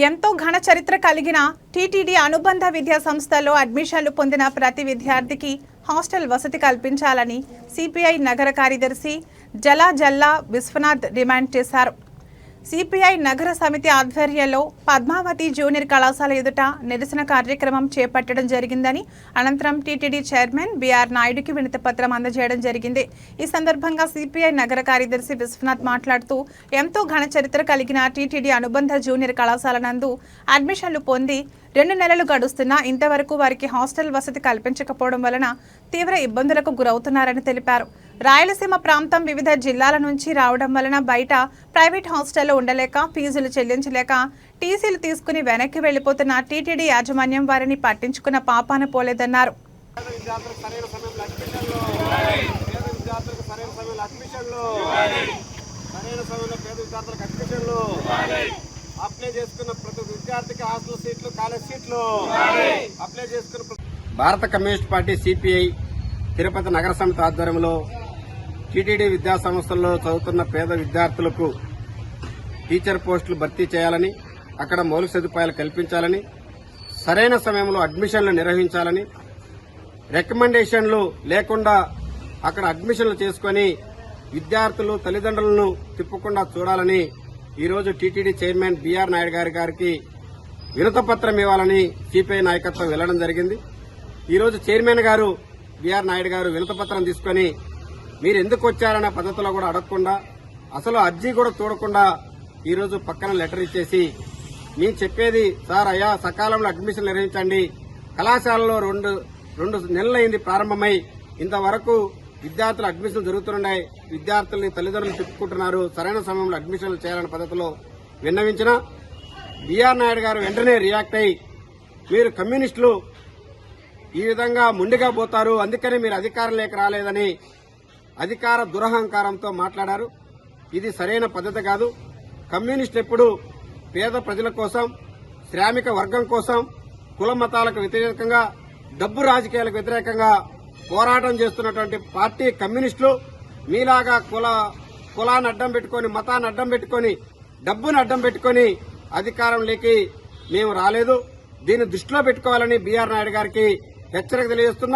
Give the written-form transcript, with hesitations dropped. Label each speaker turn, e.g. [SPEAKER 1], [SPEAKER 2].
[SPEAKER 1] ఎంతో ఘన చరిత్ర కలిగిన టీటీడీ అనుబంధ విద్యా సంస్థల్లో అడ్మిషన్లు పొందిన ప్రతి విద్యార్థికి హాస్టల్ వసతి కల్పించాలని సిపిఐ నగర కార్యదర్శి జల్లా విశ్వనాథ్ డిమాండ్ చేశారు. సిపిఐ నగర సమితి ఆధ్వర్యంలో పద్మావతి జూనియర్ కళాశాల ఎదుట నిరసన కార్యక్రమం చేపట్టడం జరిగిందని, అనంతరం టీటీడీ చైర్మన్ బిఆర్ నాయుడుకి వినతిపత్రం అందజేయడం జరిగింది. ఈ సందర్భంగా సిపిఐ నగర కార్యదర్శి విశ్వనాథ్ మాట్లాడుతూ, ఎంతో ఘన చరిత్ర కలిగిన టీటీడీ అనుబంధ జూనియర్ కళాశాల నందు అడ్మిషన్లు పొంది 2 నెలలు గడుస్తున్నా ఇంతవరకు వారికి హాస్టల్ వసతి కల్పించకపోవడం వలన తీవ్ర ఇబ్బందులకు గురవుతున్నారని తెలిపారు. రాయలసీమ ప్రాంతం వివిధ జిల్లాల నుంచి రావడం వలన బయట ప్రైవేట్ హాస్టల్లో ఉండలేక ఫీజులు చెల్లించలేక టీసీలు తీసుకుని వెనక్కి వెళ్లిపోతున్న టీటీడీ యాజమాన్యం వారిని పట్టించుకున్న పాపాన పోలేదన్నారు.
[SPEAKER 2] భారత కమ్యూనిస్ట్ పార్టీ సిపిఐ తిరుపతి నగర సమితి ఆధ్వర్యంలో టీటీడీ విద్యా సంస్థల్లో చదువుతున్న పేద విద్యార్థులకు టీచర్ పోస్టులు భర్తీ చేయాలని, అక్కడ మౌలిక సదుపాయాలు కల్పించాలని, సరైన సమయంలో అడ్మిషన్లు నిర్వహించాలని, రికమెండేషన్లు లేకుండా అక్కడ అడ్మిషన్లు చేసుకుని విద్యార్థులు తల్లిదండ్రులను తిప్పకుండా చూడాలని ఈరోజు టీటీడీ చైర్మన్ బిఆర్ నాయుడు గారికి వినతిపత్రం ఇవ్వాలని సిపిఐ నాయకత్వం వెళ్లడం జరిగింది. ఈరోజు చైర్మన్ గారు బిఆర్ నాయుడు గారు వినతిపత్రం తీసుకుని మీరు ఎందుకు వచ్చారనే పద్ధతిలో కూడా అడగకుండా, అసలు అర్జీ కూడా చూడకుండా ఈరోజు పక్కన లెటర్ ఇచ్చేసి, మేము చెప్పేది సార్ అయ్యా సకాలంలో అడ్మిషన్ నిర్వహించండి, కళాశాలలో రెండు నెలలైంది ప్రారంభమై ఇంతవరకు విద్యార్థులు అడ్మిషన్ జరుగుతున్నాయి, విద్యార్థుల్ని తల్లిదండ్రులు తిప్పుకుంటున్నారు, సరైన సమయంలో అడ్మిషన్లు చేయాలనే పద్ధతిలో విన్నవించిన బిఆర్ నాయుడు గారు వెంటనే రియాక్ట్ అయ్యి, మీరు కమ్యూనిస్టులు ఈ విధంగా ముండిగా పోతారు, అందుకని మీరు అధికారంలోకి రాలేదని అధికార దురహంకారంతో మాట్లాడారు. ఇది సరైన పద్ధతి కాదు. కమ్యూనిస్టులు ఎప్పుడు పేద ప్రజల కోసం, శ్రామిక వర్గం కోసం, కుల మతాలకు వ్యతిరేకంగా, డబ్బు రాజకీయాలకు వ్యతిరేకంగా పోరాటం చేస్తున్నటువంటి పార్టీ కమ్యూనిస్టులు. మీలాగా కులాన్ని అడ్డం పెట్టుకుని, మతాన్ని అడ్డం పెట్టుకుని, డబ్బును అడ్డం పెట్టుకుని అధికారంలోకి మేము రాలేదు. దీన్ని దృష్టిలో పెట్టుకోవాలని బిఆర్ నాయుడు గారికి హెచ్చరిక తెలియజేస్తున్నా.